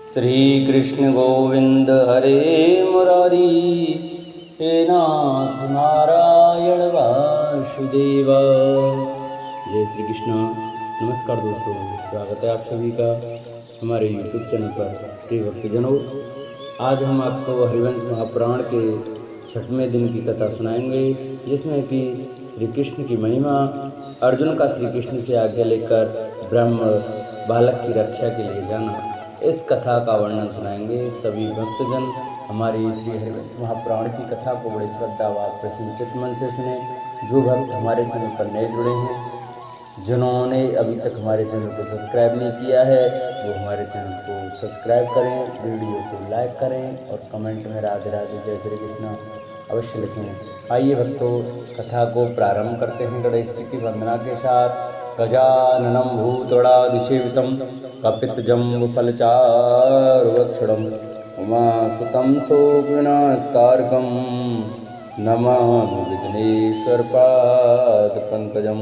श्री कृष्ण गोविंद हरे मुरारी, हे नाथ नारायण वासुदेव। जय श्री कृष्ण। नमस्कार दोस्तों, स्वागत है आप सभी का हमारे YouTube चैनल पर। प्रिय भक्तजनों, आज हम आपको हरिवंश महापुराण के 6वें दिन की कथा सुनाएंगे, जिसमें कि श्री कृष्ण की महिमा, अर्जुन का श्री कृष्ण से आज्ञा लेकर ब्रह्म बालक की रक्षा के लिए जाना, इस कथा का वर्णन सुनाएंगे। सभी भक्तजन हमारी श्री हरिवंश महापुराण की कथा को बड़े श्रद्धा व प्रसन्नचित्त मन से सुने। जो भक्त हमारे चैनल पर नए जुड़े हैं, जिन्होंने अभी तक हमारे चैनल को सब्सक्राइब नहीं किया है, वो हमारे चैनल को सब्सक्राइब करें, वीडियो को लाइक करें और कमेंट में राधे राधे जय श्री कृष्ण अवश्य लिखें। आइए भक्तों, कथा को प्रारंभ करते हैं गणेश जी की वंदना के साथ। गजाननं भूतगणाधिसेवितं कपितजम्बुफलचारुभक्षणं उमासुतं शोकविनाशकारकं नमामि विघ्नेश्वरपादपङ्कजं।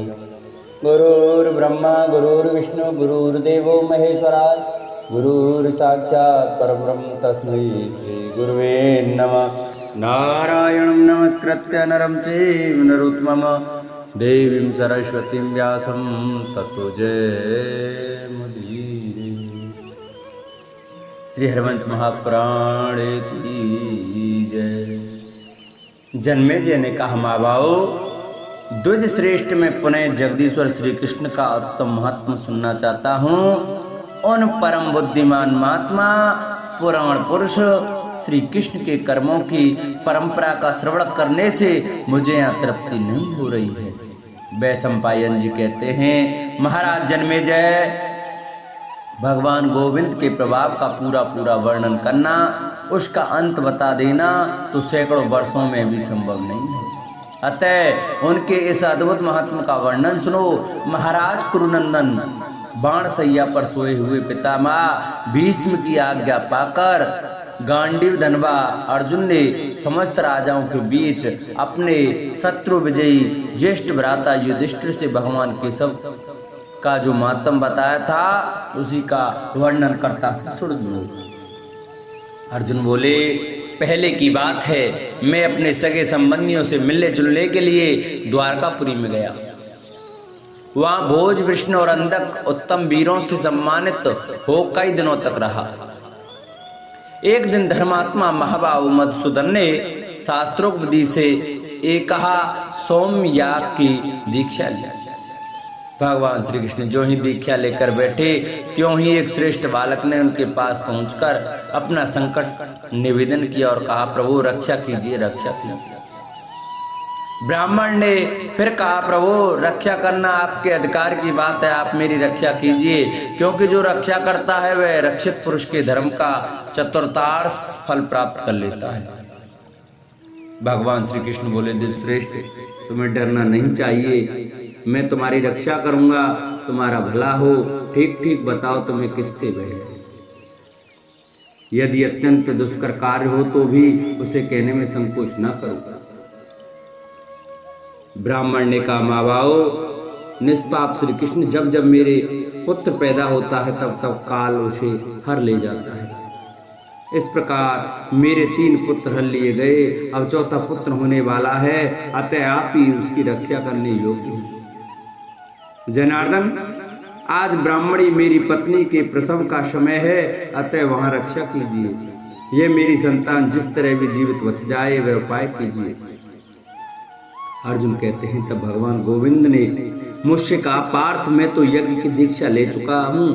गुरुर्ब्रह्मा गुरुर्विष्णु गुरुर्देवो महेश्वरा, गुरुर्साक्षात् परब्रह्म तस्मै श्रीगुरुवे नमः। नारायणं नमस्कृत्य नरं चैव नरोत्तमं, देवीं सरस्वतीं व्यासं ततो जयमुदीरये। श्री हरिवंश महापुराण की जय। जन्मेजय ने कहा, महाभाव, द्विज श्रेष्ठ में पुनः जगदीश्वर श्री कृष्ण का उत्तम महात्मा सुनना चाहता हूँ। उन परम बुद्धिमान महात्मा पुराण पुरुष श्री कृष्ण के कर्मों की परंपरा का श्रवण करने से मुझे यहाँ तृप्ति नहीं हो रही है। वैशंपायन जी कहते हैं, महाराज जन्मेजय, भगवान गोविंद के प्रभाव का पूरा वर्णन करना, उसका अंत बता देना तो सैकड़ों वर्षों में भी संभव नहीं है। अतः उनके इस अद्भुत महात्मा का वर्णन सुनो। महाराज कुरुनंदन बाण सैया पर सोए हुए पितामह भीष्म की आज्ञा पाकर गांडीव धनवा अर्जुन ने समस्त राजाओं के बीच अपने शत्रु विजयी ज्येष्ठ भ्राता युधिष्ठिर से भगवान केशव का जो महात्म बताया था, उसी का वर्णन करता सुन लो। अर्जुन बोले, पहले की बात है, मैं अपने सगे संबंधियों से मिलने जुलने के लिए द्वारकापुरी में गया। वहां भोज, विष्णु और अंधक उत्तम वीरों से सम्मानित हो कई दिनों तक रहा। एक दिन धर्मात्मा महाबाहु मधुसूदन ने शास्त्रोक्त विधि से एकहा सौम्य याग की दीक्षा ली। भगवान श्री कृष्ण जो ही दीक्षा लेकर बैठे, त्यों ही एक श्रेष्ठ बालक ने उनके पास पहुंचकर अपना संकट निवेदन किया और कहा, प्रभु रक्षा कीजिए, रक्षा कीजिए। ब्राह्मण ने फिर कहा, प्रभु रक्षा करना आपके अधिकार की बात है, आप मेरी रक्षा कीजिए, क्योंकि जो रक्षा करता है वह रक्षित पुरुष के धर्म का चतुर्थांश फल प्राप्त कर लेता है। भगवान श्री कृष्ण बोले, श्रेष्ठ, तुम्हें डरना नहीं चाहिए, मैं तुम्हारी रक्षा करूंगा, तुम्हारा भला हो। ठीक ठीक बताओ, तुम्हें किससे भय है? यदि अत्यंत दुष्कर कार्य हो तो भी उसे कहने में संकोच न करो। ब्राह्मण ने कहा, महाभाव, निष्पाप श्री कृष्ण जब जब मेरे पुत्र पैदा होता है तब तब काल उसे हर ले जाता है। इस प्रकार मेरे 3 पुत्र हर लिए गए, अब 4था पुत्र होने वाला है, अतः आप ही उसकी रक्षा करने योग्य हैं। जनार्दन, आज ब्राह्मणी मेरी पत्नी के प्रसव का समय है, अतः वहां रक्षा कीजिए। यह मेरी संतान जिस तरह भी जीवित बच जाए वह उपाय कीजिए। अर्जुन कहते हैं, तब भगवान गोविंद ने मुझसे कहा, पार्थ, मैं तो यज्ञ की दीक्षा ले चुका हूं,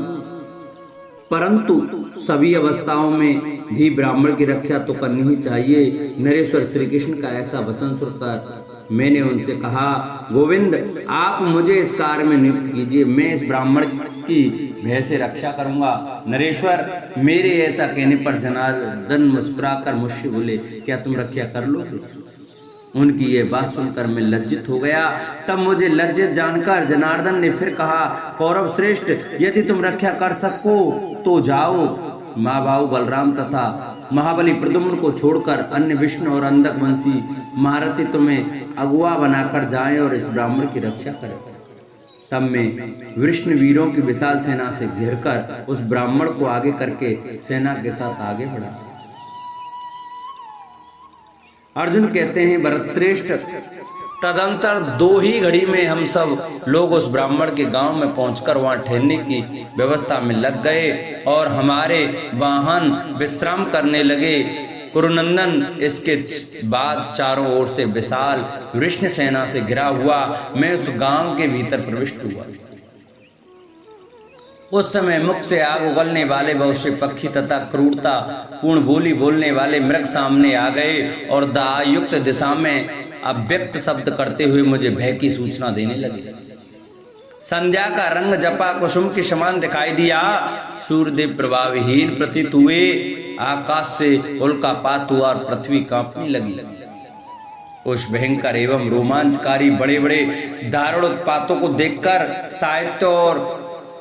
परंतु सभी अवस्थाओं में भी ब्राह्मण की रक्षा तो करनी ही चाहिए। नरेश्वर श्री कृष्ण का ऐसा वचन सुनकर मैंने उनसे कहा, गोविंद, आप मुझे इस कार्य में नियुक्त कीजिए, मैं इस ब्राह्मण की भय से रक्षा करूंगा। नरेश्वर, मेरे ऐसा कहने पर जनार्दन मुस्कुराकर मुझसे बोले, क्या तुम रक्षा कर लोगे? उनकी ये बात सुनकर मैं लज्जित हो गया। तब मुझे लज्जित जानकर जनार्दन ने फिर कहा, कौरव श्रेष्ठ, यदि तुम रक्षा कर सको तो जाओ। महाबाहु बलराम तथा महाबली प्रद्युम्न को छोड़कर अन्य विष्णु और अंधक वंशी महारथी तुम्हें अगुआ बनाकर जाएं और इस ब्राह्मण की रक्षा करें। तब मैं वृष्ण वीरों की विशाल सेना से घिरकर उस ब्राह्मण को आगे करके सेना के साथ आगे बढ़ा। अर्जुन कहते हैं, भरत श्रेष्ठ, तदंतर 2 ही घड़ी में हम सब लोग उस ब्राह्मण के गांव में पहुंचकर वहां ठहरने की व्यवस्था में लग गए और हमारे वाहन विश्राम करने लगे। कुरुनंदन, इसके बाद चारों ओर से विशाल वृष्ण सेना से घिरा हुआ मैं उस गांव के भीतर प्रविष्ट हुआ। उस समय मुख से आग उगलने वाले बहुत से पक्षी तथा क्रूरता पूर्ण बोली बोलने वाले मृग सामने आ गए और दायुक्त दिशा में अव्यक्त शब्द करते हुए मुझे भय की सूचना देने लगे। संध्या का रंग जपा कुसुम के समान दिखाई दिया। सूर्यदेव प्रभावहीन प्रतीत हुए। आकाश से उल्कापात हुआ और पृथ्वी कांपने लगी। उस भयंकर एवं रोमांचकारी बड़े बड़े दारुण उत्पातों को देखकर साहित्य और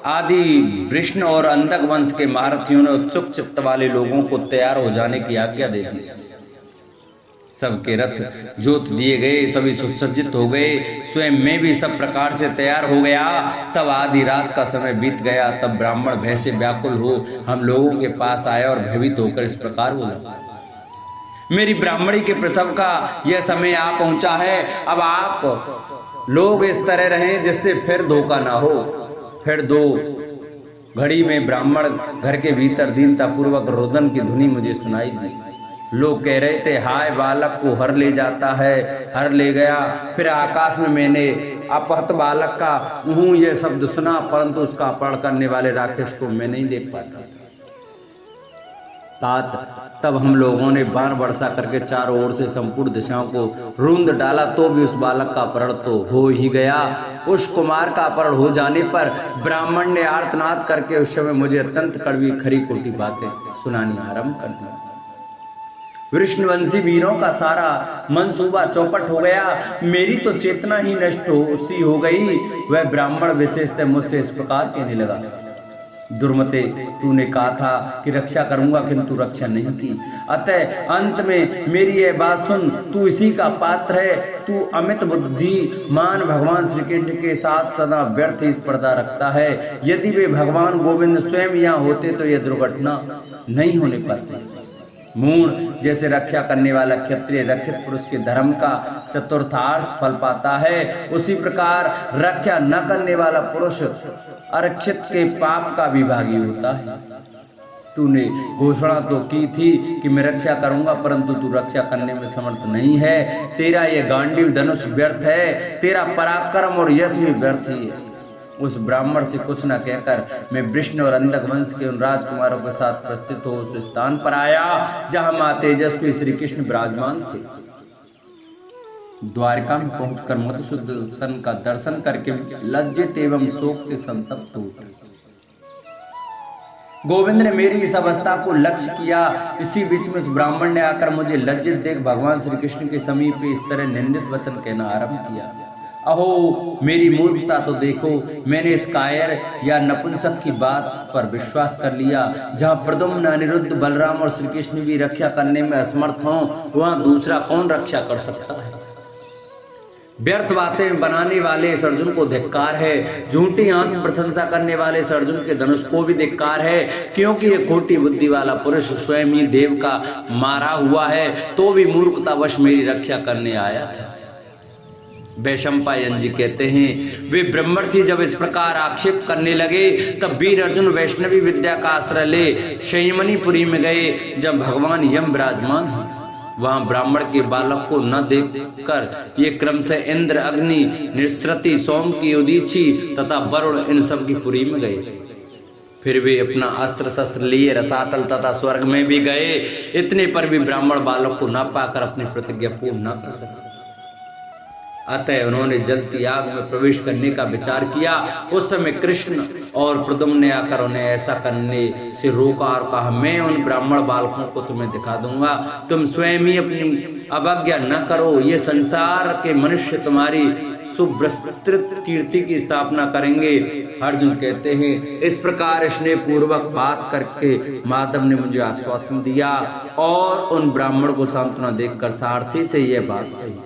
आदि वृष्ण और अंधक वंश के महारथियों ने उत्सुक चित्त वाले लोगों को तैयार हो जाने की आज्ञा दे दी। सबके रथ जोत दिए गए, सभी सुसज्जित हो गए। स्वयं मैं भी सब प्रकार से तैयार हो गया। तब आधी रात का समय बीत गया। तब ब्राह्मण भय से व्याकुल हो हम लोगों के पास आया और भयभीत होकर इस प्रकार बोला, मेरी ब्राह्मणी के प्रसव का यह समय आ पहुंचा है। अब आप लोग इस तरह रहें जिससे फिर धोखा ना हो। फिर 2 घड़ी में ब्राह्मण घर के भीतर दीनता पूर्वक रोदन की ध्वनि मुझे सुनाई दी। लोग कह रहे थे, हाय बालक को हर ले जाता है, हर ले गया। फिर आकाश में मैंने अपहत बालक का यह शब्द सुना, परंतु उसका अपहरण करने वाले राक्षस को मैं नहीं देख पाता। तात तब हम लोगों ने बाण वर्षा करके चारों ओर से संपूर्ण दिशाओं को रूंध डाला, तो भी उस बालक का अपहरण तो हो ही गया। उस कुमार का अपहरण हो जाने पर ब्राह्मण ने आर्तनाद करके उस समय मुझे अत्यंत कड़वी खरी खोटी बातें सुनानी आरंभ कर दी। वृष्णवंशी वीरों का सारा मंसूबा चौपट हो गया। मेरी तो चेतना ही नष्ट हो गई। वह ब्राह्मण विशेषतः मुझसे इस प्रकार कहने लगा, दुर्मते, तूने कहा था कि रक्षा करूंगा, किंतु रक्षा नहीं की। अतः अंत में मेरी यह बात सुन, तू इसी का पात्र है। तू अमित बुद्धिमान भगवान श्री कृष्ण के साथ सदा व्यर्थ ही स्पर्धा रखता है। यदि वे भगवान गोविंद स्वयं यहाँ होते तो यह दुर्घटना नहीं होने पाती। मूढ़ जैसे रक्षा करने वाला क्षत्रिय रक्षित पुरुष के धर्म का चतुर्थांश फल पाता है, उसी प्रकार रक्षा न करने वाला पुरुष अरक्षित के पाप का विभागी होता है। तूने घोषणा तो की थी कि मैं रक्षा करूंगा, परंतु तू रक्षा करने में समर्थ नहीं है। तेरा यह गांडीव धनुष व्यर्थ है, तेरा पराक्रम और यश भी व्यर्थ ही है। उस ब्राह्मण से कुछ न कहकर मैं वृष्ण और अंधक वंश के उन राजकुमारों के साथ प्रस्थित हो उस स्थान पर आया जहां मां तेजस्वी श्री कृष्ण विराजमान थे। द्वारका में पहुंचकर मधुसूदन का दर्शन करके लज्जित एवं शोक से संतप्त हो गोविंद ने मेरी इस अवस्था को लक्ष्य किया। इसी बीच में उस ब्राह्मण ने आकर मुझे लज्जित देख भगवान श्री कृष्ण के समीप इस तरह निंदित वचन कहना आरंभ किया, अहो मेरी मूर्खता तो देखो, मैंने इस कायर या नपुंसक की बात पर विश्वास कर लिया। जहाँ प्रद्युम्न, अनिरुद्ध, बलराम और श्री कृष्ण भी रक्षा करने में असमर्थ हों, वहाँ दूसरा कौन रक्षा कर सकता है। व्यर्थ बातें बनाने वाले इस अर्जुन को धिक्कार है। झूठी आत्म प्रशंसा करने वाले इस अर्जुन के धनुष को भी धिक्कार है, क्योंकि ये खोटी बुद्धि वाला पुरुष स्वयं ही देव का मारा हुआ है, तो भी मूर्खतावश मेरी रक्षा करने आया था। वैशंपायन जी कहते हैं, वे ब्रह्मर्षि जब इस प्रकार आक्षेप करने लगे, तब वीर अर्जुन वैष्णवी विद्या का आश्रय ले संयमनीपुरी में गए। जब भगवान यम विराजमान हैं, वहां ब्राह्मण के बालक को न देखकर ये क्रम से इंद्र, अग्नि, निसृति, सोम की उदीची तथा वरुण इन सब की पुरी में गए। फिर वे अपना अस्त्र शस्त्र लिए रसातल तथा स्वर्ग में भी गए। इतने पर भी ब्राह्मण बालक को न पाकर अपनी प्रतिज्ञा पूर्ण न कर सके। अतः उन्होंने जलती आग में प्रवेश करने का विचार किया। उस समय कृष्ण और प्रद्युम्न ने आकर उन्हें ऐसा करने से रोका और कहा, मैं उन ब्राह्मण बालकों को तुम्हें दिखा दूंगा, तुम स्वयं ही अपनी अवज्ञा न करो। ये संसार के मनुष्य तुम्हारी सुविस्तृत कीर्ति की स्थापना करेंगे। अर्जुन कहते हैं, इस प्रकार स्नेह पूर्वक बात करके माधव ने मुझे आश्वासन दिया और उन ब्राह्मण को सांत्वना देकर सारथी से यह बात कही।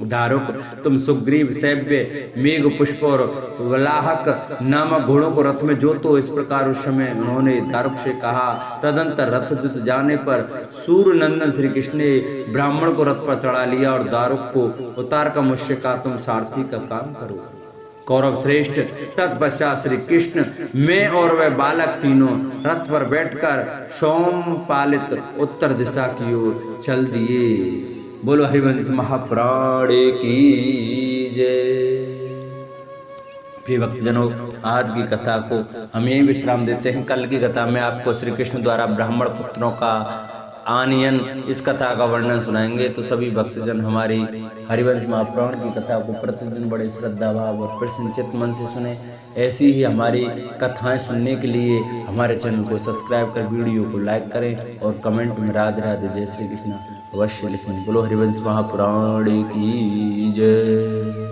दारुक तुम सुग्रीव सैव्य मेघ पुष्प और वलाहक नामक घोड़ों को रथ में जोतो। इस प्रकार उस समय उन्होंने दारुक से कहा। तदंतर रथ जुत जाने पर सूर्य नंदन श्री कृष्ण ने ब्राह्मण को रथ पर चढ़ा लिया और दारुक को उतार कर मुझसे कहा, तुम सारथी का काम करो। कौरव श्रेष्ठ तत्पश्चात श्री कृष्ण मैं और वह बालक तीनों रथ पर बैठकर सोमपालित उत्तर दिशा की ओर चल दिए। बोलो हरिवंश महापुराण की जय। प्रिय भक्तजनों, आज की कथा को हम यही विश्राम देते हैं। कल की कथा में आपको श्री कृष्ण द्वारा ब्राह्मण पुत्रों का आनयन, इस कथा का वर्णन सुनाएंगे। तो सभी भक्तजन हमारी हरिवंश महापुराण की कथा को प्रतिदिन बड़े श्रद्धा भाव और प्रसन्नचित्त मन से सुने। ऐसी ही हमारी कथाएं सुनने के लिए हमारे चैनल को सब्सक्राइब कर वीडियो को लाइक करें और कमेंट में राधे राधे जय श्री कृष्ण अवश्य लिखें। बोलो हरिवंश महापुराण की जय।